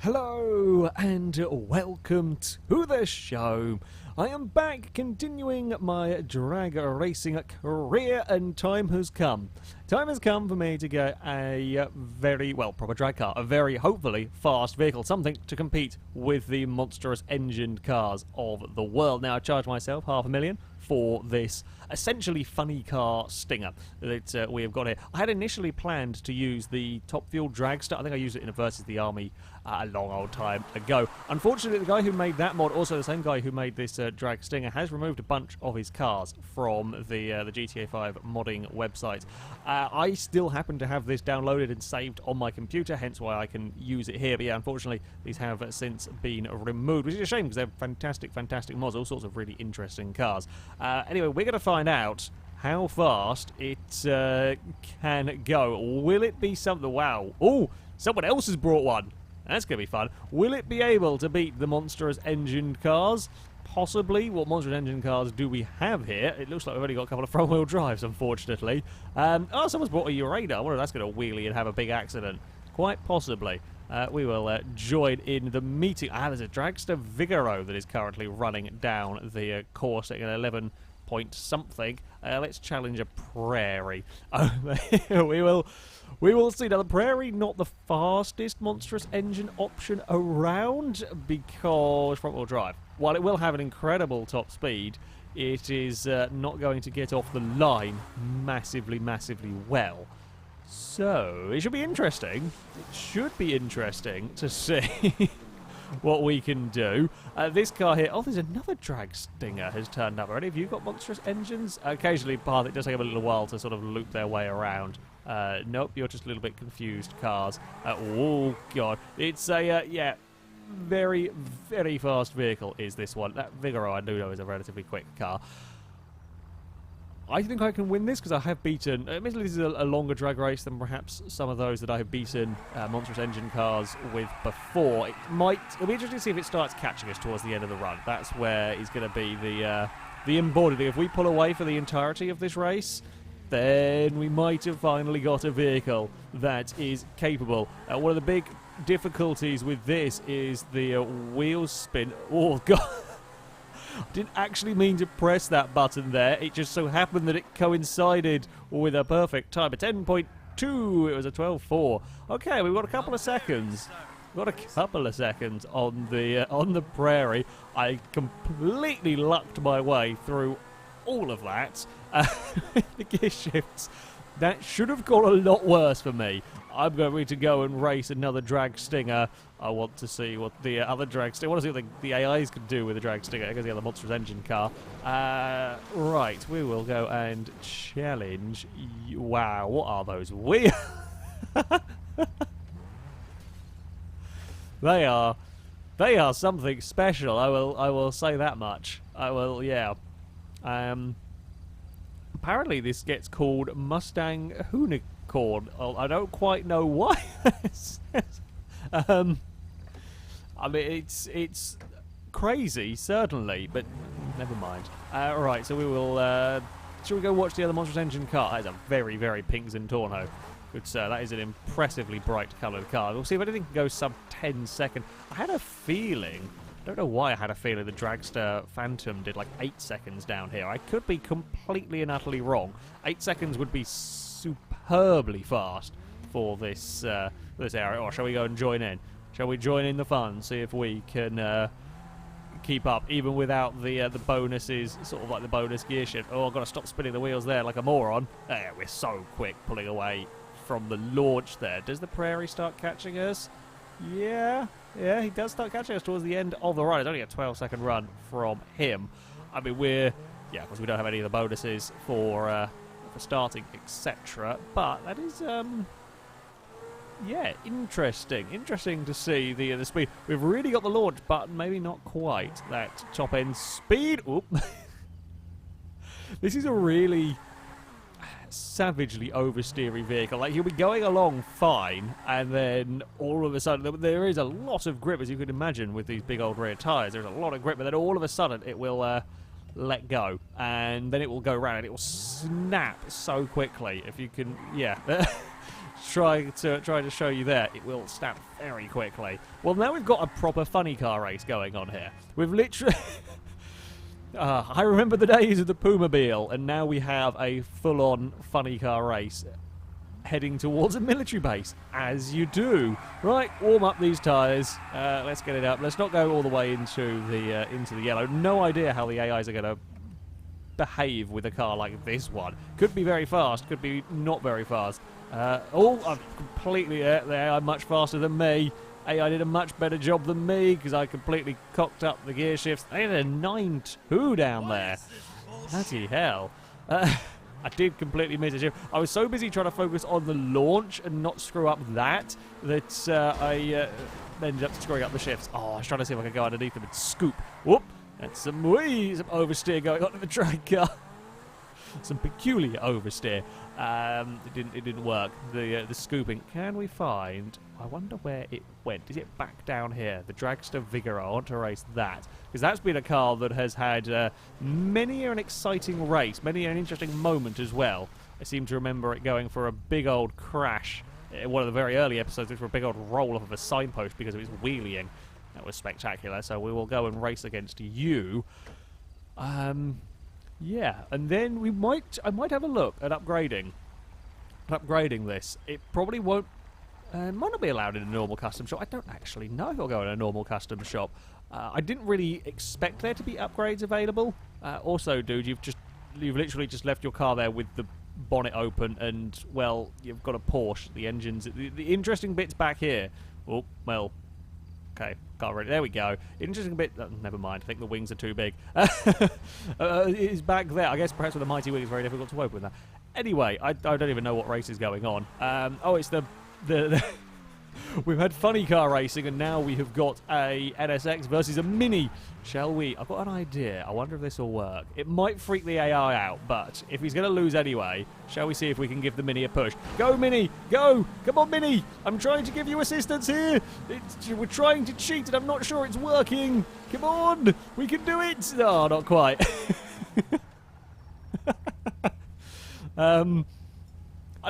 Hello and welcome to the show. I am back continuing my drag racing career, and time has come. Time has come for me to get a very, well, proper drag car. A very, hopefully, fast vehicle. Something to compete with the monstrous engined cars of the world. Now, I charge myself $500,000 for this essentially funny car Stinger that we have got here. I had initially planned to use the Top Fuel Dragster. I think I used it in a Versus the Army a long old time ago. Unfortunately, the guy who made that mod, also the same guy who made this drag Stinger, has removed a bunch of his cars from the GTA 5 modding website. I still happen to have this downloaded and saved on my computer, hence why I can use it here. But yeah, unfortunately, these have since been removed, which is a shame because they're fantastic, fantastic mods, all sorts of really interesting cars. Anyway, we're going to find out how fast it can go. Will it be something? Wow. Oh, someone else has brought one. That's going to be fun. Will it be able to beat the monstrous engined cars? Possibly. What monstrous engine cars do we have here? It looks like we've only got a couple of front-wheel drives, unfortunately. Oh, someone's brought a Uraider. I wonder if that's going to wheelie and have a big accident. Quite possibly. We will join in the meeting. There's a Dragster Vigoro that is currently running down the course at an 11 point something. Let's challenge a Prairie. We will see. Now, the Prairie, not the fastest monstrous engine option around because front-wheel drive. While it will have an incredible top speed, it is not going to get off the line massively, massively well. So, it should be interesting. It should be interesting to see what we can do. This car here... Oh, there's another drag Stinger has turned up already. Have you got monstrous engines? Occasionally, part it does take a little while to sort of loop their way around. Nope, you're just a little bit confused, cars. Oh, God. It's a, yeah, very, very fast vehicle is this one. That Vigoro, I do know, is a relatively quick car. I think I can win this because I have beaten... Admittedly, this is a longer drag race than perhaps some of those that I have beaten monstrous engine cars with before. It'll be interesting to see if it starts catching us towards the end of the run. That's where is going to be the important thing. If we pull away for the entirety of this race, then we might have finally got a vehicle that is capable. One of the big difficulties with this is the wheel spin. Oh, God. I didn't actually mean to press that button there. It just so happened that it coincided with a perfect time. A 10.2. It was a 12.4. Okay, we've got a couple of seconds. We've got a couple of seconds on the Prairie. I completely lucked my way through all of that. The gear shifts. That should have gone a lot worse for me. I'm going to go and race another drag Stinger. I want to see what the other drag Stinger... I want to see what the AIs can do with the drag Stinger against the other monstrous engine car. Right, we will go and challenge... Wow, what are those wheels? They are something special. I will say that much. I will, yeah. Apparently this gets called Mustang Unicorn. I don't quite know why. I mean, it's crazy, certainly, but never mind. Right, so we will... shall we go watch the other monstrous engine car? That is a very, very pink Zentorno. Good sir, that is an impressively bright coloured car. We'll see if anything can go sub 10 seconds. I had a feeling... I don't know why I had a feeling the Dragster Phantom did like 8 seconds down here. I could be completely and utterly wrong. 8 seconds would be superbly fast for this this area. Or shall we go and join in? Shall we join in the fun? See if we can keep up even without the bonuses, sort of like the bonus gear shift. Oh, I've got to stop spinning the wheels there like a moron. There, we're so quick pulling away from the launch there. Does the Prairie start catching us? Yeah, he does start catching us towards the end of the run. It's only a 12-second run from him. I mean, of course we don't have any of the bonuses for starting, etc. But that is, yeah, interesting. Interesting to see the speed. We've really got the launch button, maybe not quite that top-end speed. Oop. This is a really savagely oversteery vehicle. Like, you'll be going along fine, and then all of a sudden there is a lot of grip, as you can imagine, with these big old rear tyres. There's a lot of grip, but then all of a sudden it will let go, and then it will go round and it will snap so quickly. If you can, yeah. try to show you there, it will snap very quickly. Well, now we've got a proper funny car race going on here. We've literally... I remember the days of the Pumobile, and now we have a full-on funny car race heading towards a military base, as you do. Right, warm up these tyres. Let's get it up. Let's not go all the way into the yellow. No idea how the AIs are going to behave with a car like this one. Could be very fast, could be not very fast. I've completely... the AI much faster than me. AI did a much better job than me because I completely cocked up the gear shifts. They had a 9.2 down there. Bloody hell. I did completely miss a shift. I was so busy trying to focus on the launch and not screw up that I ended up screwing up the shifts. Oh, I was trying to see if I could go underneath them and scoop. Whoop! That's some oversteer going on in the drag car. Some peculiar oversteer. It didn't work. The scooping. Can we find... I wonder where it went. Is it back down here? The Dragster Vigoro. I want to race that. Because that's been a car that has had many an exciting race. Many an interesting moment as well. I seem to remember it going for a big old crash. One of the very early episodes, it was for a big old roll off of a signpost because it was wheeling. That was spectacular. So we will go and race against you. Yeah, and then I might have a look at upgrading this. It probably won't, might not be allowed in a normal custom shop. I don't actually know if I'll go in a normal custom shop. I didn't really expect there to be upgrades available. Also, dude, you've literally just left your car there with the bonnet open, and well, you've got a Porsche. The engines, the interesting bits back here. Oh, well. Okay, got ready. There we go. Interesting bit. Never mind. I think the wings are too big. It's back there. I guess perhaps with a mighty wing, it's very difficult to open that. Anyway, I don't even know what race is going on. Oh, it's the we've had funny car racing, and now we have got a NSX versus a Mini. Shall we? I've got an idea. I wonder if this will work. It might freak the AI out, but if he's going to lose anyway, shall we see if we can give the Mini a push? Go, Mini! Go! Come on, Mini! I'm trying to give you assistance here! We're trying to cheat, and I'm not sure it's working! Come on! We can do it! Oh, not quite. I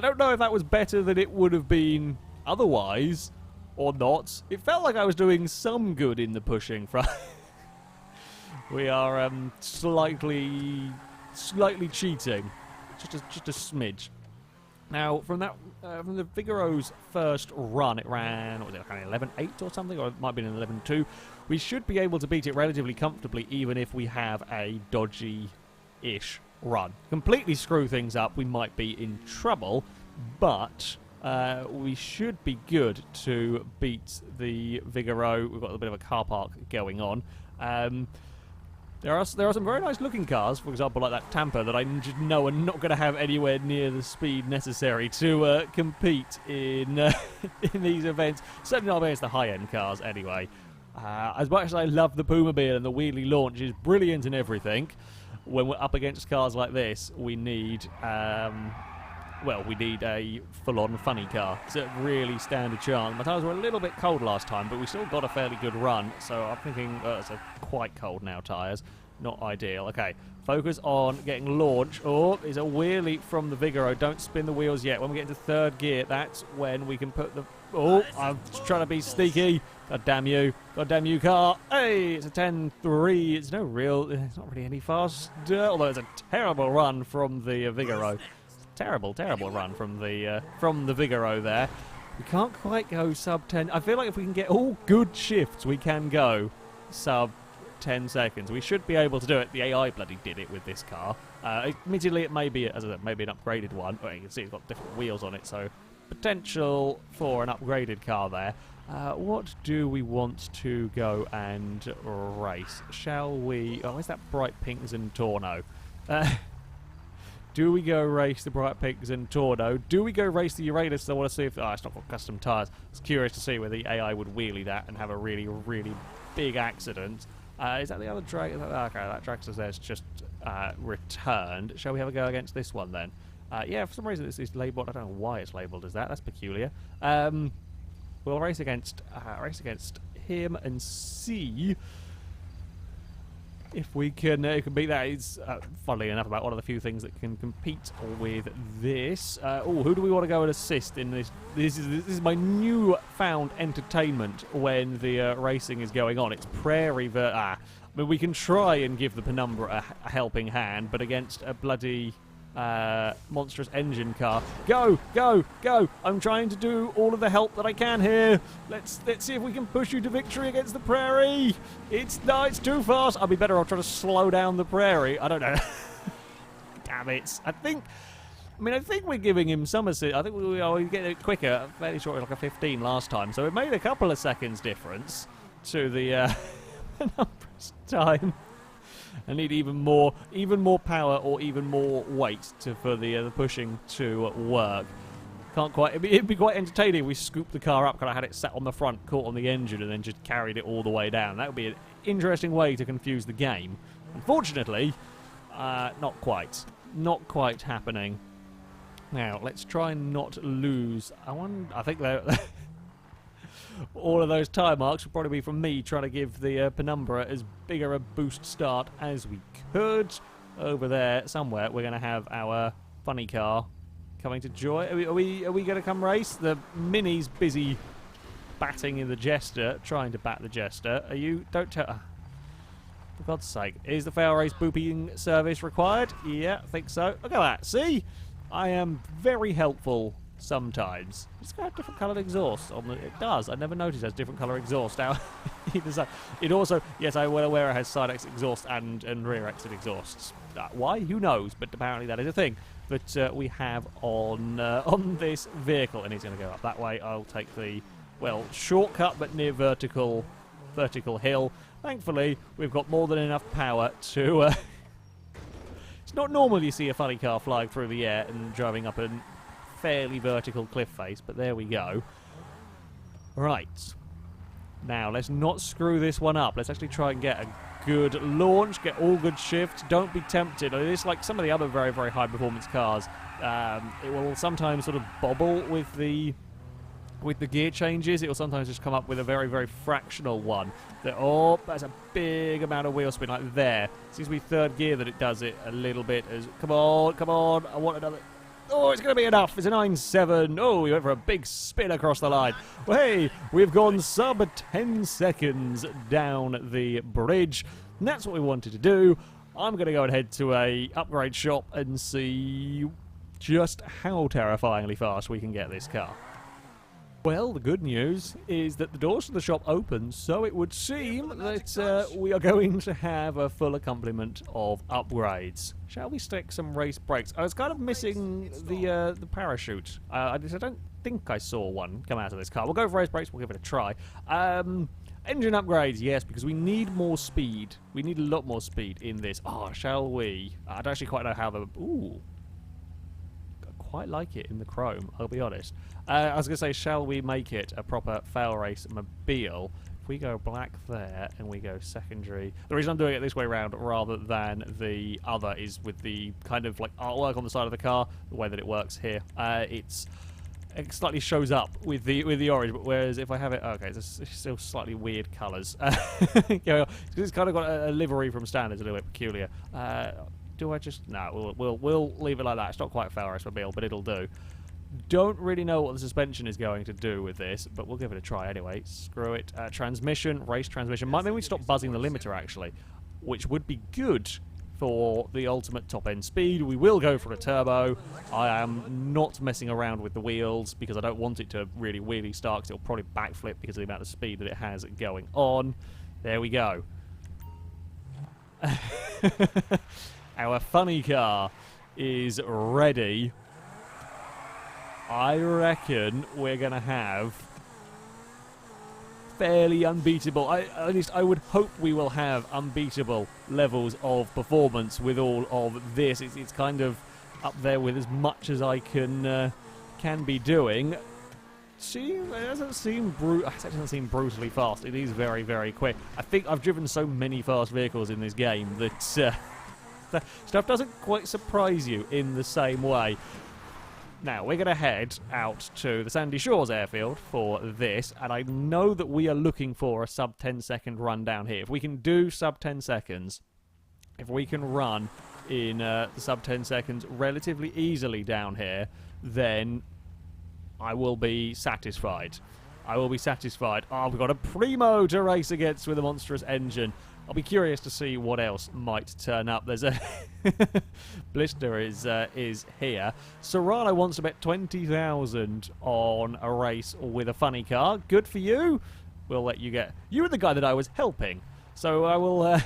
don't know if that was better than it would have been otherwise, or not. It felt like I was doing some good in the pushing front. We are slightly cheating, just a smidge. Now, from the Vigoro's first run, it ran, what was it, kind of 11.8 or something, or it might have been an 11.2. We should be able to beat it relatively comfortably, even if we have a dodgy-ish run. Completely screw things up, we might be in trouble, but we should be good to beat the Vigoro. We've got a bit of a car park going on. There are some very nice looking cars, for example, like that Tampa, that I just know are not going to have anywhere near the speed necessary to compete in in these events. Certainly not against the high-end cars, anyway. As much as I love the Pumobile and the wheelie launch is brilliant and everything, when we're up against cars like this, we need we need a full-on funny car to really stand a chance. My tyres were a little bit cold last time, but we still got a fairly good run, so I'm thinking it's quite cold now, tyres. Not ideal. Okay, focus on getting launch. Oh, there's a wheelie from the Vigoro. Don't spin the wheels yet. When we get into third gear, that's when we can put the... Oh, I'm trying to be sneaky. God damn you. God damn you, car. Hey, it's a 10.3. It's not really any faster, although it's a terrible run from the Vigoro. Terrible run from the Vigoro there. We can't quite go sub 10. I feel like if we can get all good shifts, we can go sub 10 seconds. We should be able to do it. The AI bloody did it with this car. Admittedly, it may be, as I said, maybe an upgraded one. Well, you can see it's got different wheels on it, so potential for an upgraded car there. What do we want to go and race? Shall we... Oh, where's that bright pink Zentorno? Do we go race the Bright Pinks and Torno? Do we go race the Uranus? I want to see if... Oh, it's not got custom tyres. I was curious to see whether the AI would wheelie that and have a really, really big accident. Is that the other drag? Okay, that dragster there's just returned. Shall we have a go against this one then? Yeah, for some reason this is labelled... I don't know why it's labelled as that. That's peculiar. We'll race against him and see... if we can beat that. It's funnily enough about one of the few things that can compete with this. Oh, who do we want to go and assist in this? This is my new-found entertainment when the racing is going on. It's Prairie I mean, we can try and give the Penumbra a helping hand, but against a bloody monstrous engine car. Go, go, go! I'm trying to do all of the help that I can here. Let's see if we can push you to victory against the Prairie. It's too fast. I'll be better off trying to slow down the Prairie. I don't know. Damn it! I think we're giving him some assist. I think we get it quicker. Fairly short, like a 15 last time. So it made a couple of seconds difference to the Penumbra's time. I need even more power or even more weight for the pushing to work. Can't quite. It'd be quite entertaining if we scooped the car up, kind of had it sat on the front, caught on the engine, and then just carried it all the way down. That would be an interesting way to confuse the game. Unfortunately, not quite. Not quite happening. Now let's try and not lose. I think that. All of those tyre marks would probably be from me trying to give the Penumbra as bigger a boost start as we could. Over there somewhere we're going to have our funny car coming to joy. Are we going to come race? The Mini's busy batting in the Jester, trying to bat the Jester. Are you? Don't tell. For God's sake. Is the FailRace booping service required? Yeah, I think so. Look at that. See? I am very helpful. Sometimes it's got a different coloured exhaust on it does. I never noticed it has different colour exhaust out either side. It also, yes, I'm well aware it has side exit exhaust and rear exit exhausts. Why? Who knows? But apparently that is a thing that we have on this vehicle, and he's going to go up that way. I'll take the shortcut but near vertical hill. Thankfully, we've got more than enough power to. It's not normal you see a funny car flying through the air and driving up an fairly vertical cliff face, but there we go. Right. Now, let's not screw this one up. Let's actually try and get a good launch, get all good shifts. Don't be tempted. It's like some of the other very, very high-performance cars. It will sometimes sort of bobble with the gear changes. It will sometimes just come up with a very, very fractional one. That's a big amount of wheel spin, like there. It seems to be third gear that it does it a little bit. Come on, I want another. Oh, it's going to be enough. It's a 9.7. Oh, we went for a big spin across the line. Well, hey, we've gone sub 10 seconds down the bridge. And that's what we wanted to do. I'm going to go and head to a upgrade shop and see just how terrifyingly fast we can get this car. Well, the good news is that the doors to the shop open, so it would seem that we are going to have a full complement of upgrades. Shall we stick some race brakes? I was kind of missing the parachute. I don't think I saw one come out of this car. We'll go for race brakes. We'll give it a try. Engine upgrades, yes, because we need more speed. We need a lot more speed in this. Oh, shall we? I don't actually quite know how the... Ooh. Quite like it in the chrome, I'll be honest. I was going to say, shall we make it a proper FailRace mobile? If we go black there and we go secondary... The reason I'm doing it this way around rather than the other is with the kind of like artwork on the side of the car, the way that it works here. It slightly shows up with the orange, but whereas if I have it... Okay, it's still slightly weird colours. It's kind of got a livery from standards, a little bit peculiar. Do I just... No, we'll leave it like that. It's not quite FailRace mobile, but it'll do. Don't really know what the suspension is going to do with this, but we'll give it a try anyway. Screw it. Transmission, race transmission. Maybe we stop buzzing the limiter, actually, which would be good for the ultimate top-end speed. We will go for a turbo. I am not messing around with the wheels because I don't want it to really wheelie start, because it'll probably backflip because of the amount of speed that it has going on. There we go. Our funny car is ready. I reckon we're going to have fairly unbeatable, at least I would hope we will have unbeatable levels of performance with all of this. It's kind of up there with as much as I can be doing. It doesn't seem brutally fast. It is very, very quick. I think I've driven so many fast vehicles in this game that stuff doesn't quite surprise you in the same way. Now, we're going to head out to the Sandy Shores airfield for this, and I know that we are looking for a sub 10 second run down here. If we can do sub 10 seconds, if we can run in the sub 10 seconds relatively easily down here, then I will be satisfied. I will be satisfied. Oh, we've got a Primo to race against with a monstrous engine. I'll be curious to see what else might turn up. There's a Blister is here. Serrano wants to bet 20,000 on a race with a funny car. Good for you. We'll let you get. You were the guy that I was helping, so I will.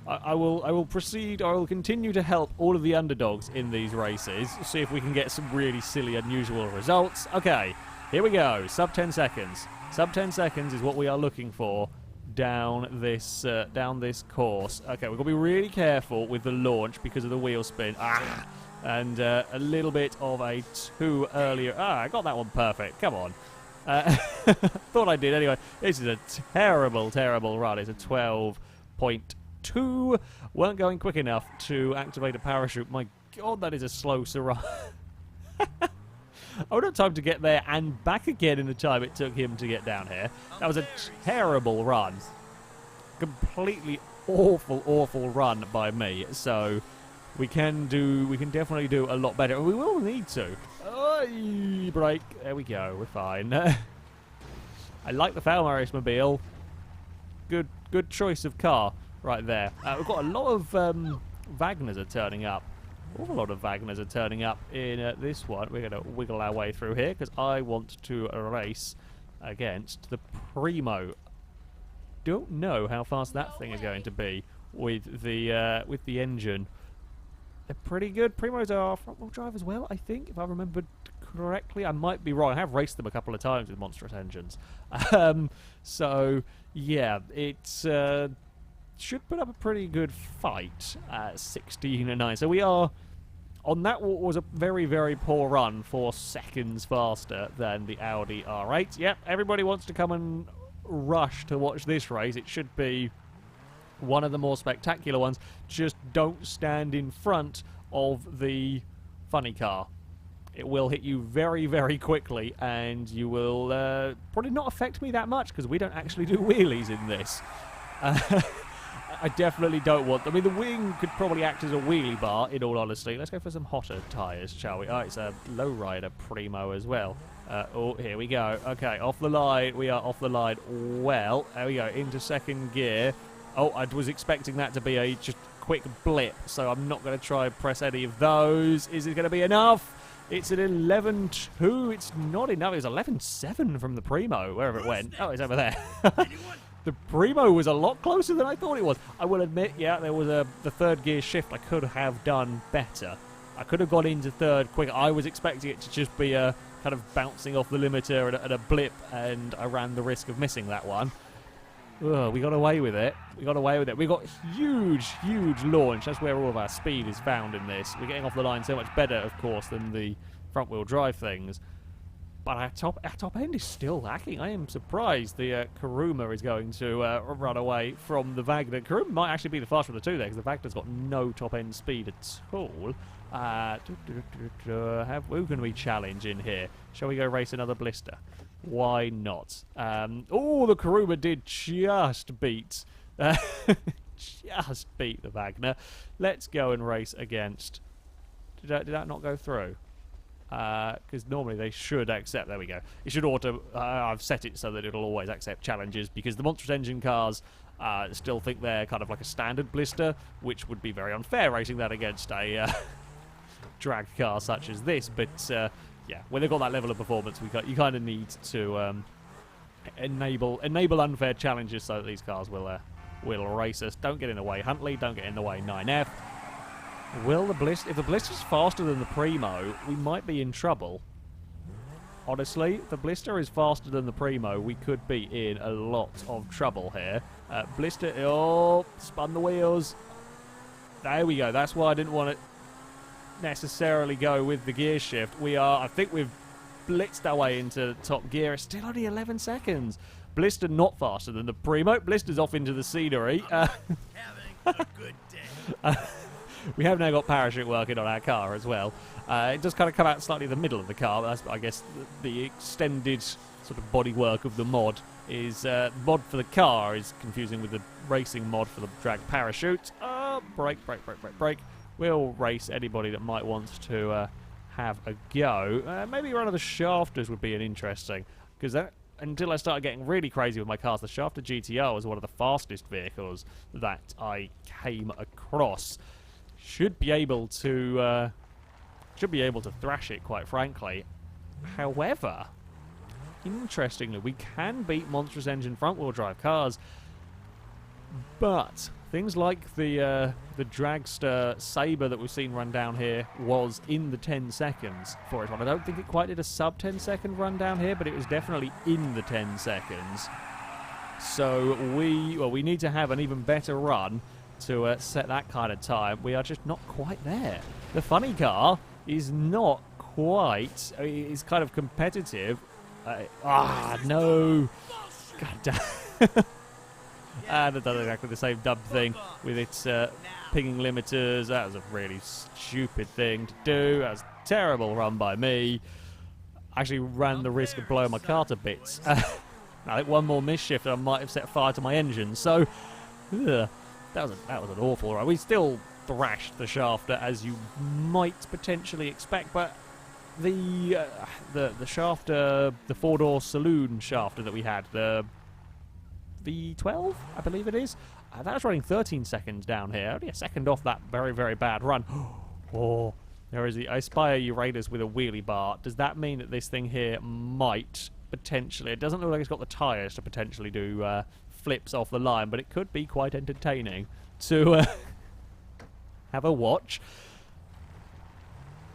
I will proceed. I will continue to help all of the underdogs in these races. See if we can get some really silly, unusual results. Okay, here we go. Sub 10 seconds. Sub 10 seconds is what we are looking for down this course. Okay, we've got to be really careful with the launch because of the wheel spin. And a little bit of a too earlier. I got that one perfect. Come on. Thought I did anyway. This is a terrible, terrible run. It's a 12.2. Weren't going quick enough to activate a parachute. My God, that is a slow Serrano. I would have time to get there and back again in the time it took him to get down here. That was a terrible run. Completely awful, awful run by me. So we can definitely do a lot better. We will need to. Break. There we go. We're fine. I like the FailRace mobile. Good choice of car right there. We've got a lot of Wagners are turning up. A lot of Wagners are turning up in this one. We're going to wiggle our way through here because I want to race against the Primo. Don't know how fast that thing is going to be with the engine. They're pretty good. Primos are front-wheel drive as well, I think, if I remembered correctly. I might be wrong. I have raced them a couple of times with monstrous engines. So, yeah, it's... should put up a pretty good fight at 16-9. So we are on that. Was a very, very poor run, 4 seconds faster than the Audi R8. Yep, everybody wants to come and rush to watch this race. It should be one of the more spectacular ones. Just don't stand in front of the funny car. It will hit you very, very quickly, and you will probably not affect me that much because we don't actually do wheelies in this. I definitely don't want... I mean, the wing could probably act as a wheelie bar, in all honesty. Let's go for some hotter tyres, shall we? Oh, it's a lowrider Primo as well. Oh, here we go. Okay, off the line. We are off the line. Well, there we go. Into second gear. Oh, I was expecting that to be a just quick blip, so I'm not going to try and press any of those. Is it going to be enough? It's an 11.2. It's not enough. It's 11.7 from the Primo, wherever it went. Oh, it's over there. The Primo was a lot closer than I thought it was. I will admit, yeah, there was the third gear shift I could have done better. I could have gone into third quicker. I was expecting it to just be a kind of bouncing off the limiter at a blip, and I ran the risk of missing that one. We got away with it. We got away with it. We got huge, huge launch. That's where all of our speed is found in this. We're getting off the line so much better, of course, than the front-wheel drive things. But our top end is still lacking. I am surprised the Kuruma is going to run away from the Wagner. Kuruma might actually be the faster of the two there, because the Wagner's got no top-end speed at all. Who can we challenge in here? Shall we go race another Blister? Why not? Oh, the Kuruma did just beat... just beat the Wagner. Let's go and race against... Did that not go through? Because normally they should accept. There we go. It should auto. I've set it so that it'll always accept challenges because the monstrous engine cars still think they're kind of like a standard Blister, which would be very unfair racing that against a drag car such as this. But yeah, when they've got that level of performance, you kind of need to enable unfair challenges so that these cars will race us. Don't get in the way, Huntley. Don't get in the way, 9F. Will the Blister... If the Blister's faster than the Primo, we might be in trouble. Honestly, if the Blister is faster than the Primo, we could be in a lot of trouble here. Blister... Oh, spun the wheels. There we go. That's why I didn't want to necessarily go with the gear shift. I think we've blitzed our way into top gear. It's still only 11 seconds. Blister not faster than the Primo. Blister's off into the scenery. Having a good day. We have now got parachute working on our car as well. It does kind of come out slightly in the middle of the car. But that's, I guess, the extended sort of bodywork of the mod is mod for the car is confusing with the racing mod for the drag parachute. brake, brake, brake, brake, brake. We'll race anybody that might want to have a go. Maybe one of the shafters would be an interesting, because that, until I started getting really crazy with my cars, the Shafter GTR was one of the fastest vehicles that I came across. Should be able to thrash it, quite frankly. However, interestingly, we can beat monstrous engine front-wheel drive cars, but things like the dragster Sabre that we've seen run down here was in the 10 seconds for it. I don't think it quite did a sub 10 second run down here, but it was definitely in the 10 seconds. So we need to have an even better run to set that kind of time. We are just not quite there. The funny car is not quite. I mean, it's kind of competitive. No. God damn. And it does exactly the same dumb thing with its pinging limiters. That was a really stupid thing to do. That was a terrible run by me. Actually ran the risk of blowing my car to bits. I think one more misshift and I might have set fire to my engine. So, that was an awful run. We still thrashed the Shafter, as you might potentially expect, but the Shafter, the four-door saloon Shafter that we had, the V12, I believe it is. That was running 13 seconds down here. Only a second off that very, very bad run. Oh, there is the I spy you raiders with a wheelie bar. Does that mean that this thing here might potentially... It doesn't look like it's got the tyres to potentially do flips off the line, but it could be quite entertaining to have a watch.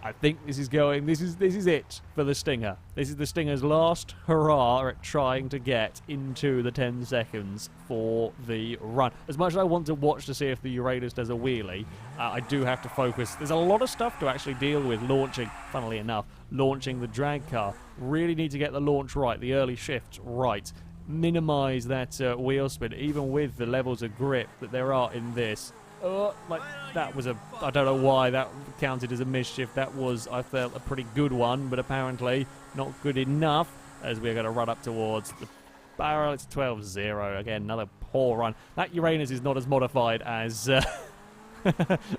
I think this is going. This is it for the Stinger. This is the Stinger's last hurrah at trying to get into the 10 seconds for the run. As much as I want to watch to see if the Uranus does a wheelie, I do have to focus. There's a lot of stuff to actually deal with launching. Funnily enough, launching the drag car. Really need to get the launch right, the early shift right. Minimise that wheel spin, even with the levels of grip that there are in this. Like that was I don't know why that counted as a mischief. That was, I felt, a pretty good one, but apparently not good enough, as we're going to run up towards the barrel. It's 12-0. Again, another poor run. That Uranus is not as modified as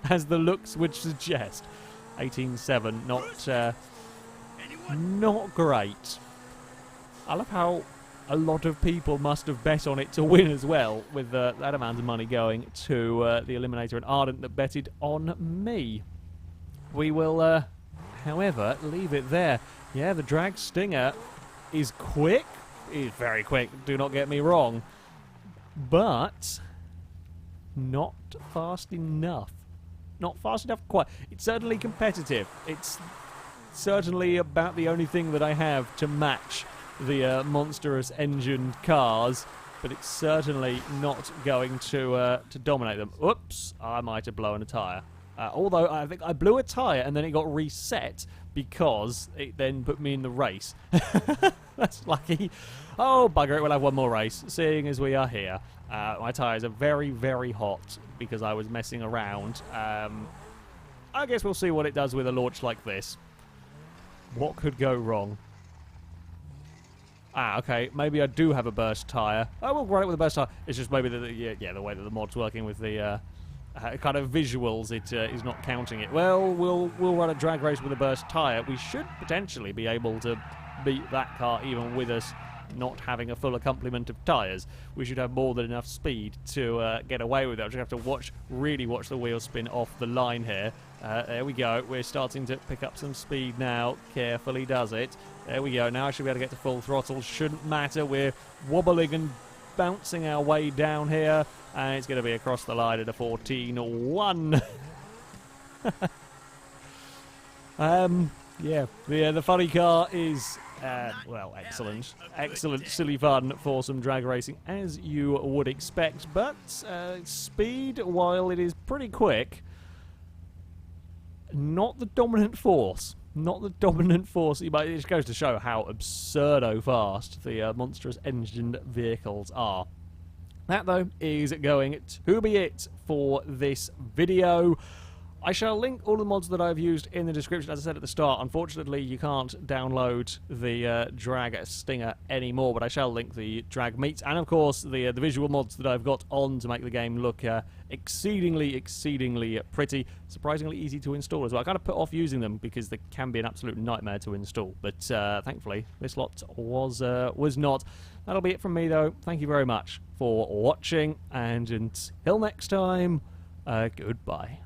as the looks would suggest. 18-7, not great. I love how a lot of people must have bet on it to win as well, with that amount of money going to the Eliminator and Ardent that betted on me. We will, however, leave it there. Yeah, the drag Stinger is quick. He's very quick, do not get me wrong. But not fast enough. Not fast enough quite. It's certainly competitive. It's certainly about the only thing that I have to match the monstrous engined cars, but it's certainly not going to dominate them. Oops, I might have blown a tyre. Although I think I blew a tyre and then it got reset because it then put me in the race. That's lucky. Oh, bugger it, we'll have one more race, seeing as we are here. My tyres are very, very hot because I was messing around. I guess we'll see what it does with a launch like this. What could go wrong? Okay, maybe I do have a burst tyre. I will run it with a burst tyre. It's just maybe the way that the mod's working with the kind of visuals, it is not counting it. Well, we'll run a drag race with a burst tyre. We should potentially be able to beat that car even with us not having a full complement of tyres. We should have more than enough speed to get away with it. I just have to really watch the wheel spin off the line here. There we go. We're starting to pick up some speed now. Carefully does it. There we go. Now I should be able to get to full throttle. Shouldn't matter. We're wobbling and bouncing our way down here. And it's going to be across the line at a 14-1. Yeah, the funny car is, well, excellent. Excellent, silly fun for some drag racing, as you would expect. But speed, while it is pretty quick, not the dominant force. Not the dominant force. But it just goes to show how absurdo fast the monstrous engined vehicles are. That, though, is going to be it for this video. I shall link all the mods that I've used in the description. As I said at the start, unfortunately you can't download the drag stinger anymore, but I shall link the drag meat and of course the visual mods that I've got on to make the game look exceedingly pretty, surprisingly easy to install as well. I kind of put off using them because they can be an absolute nightmare to install, but thankfully this lot was not. That'll be it from me though. Thank you very much for watching, and until next time, goodbye.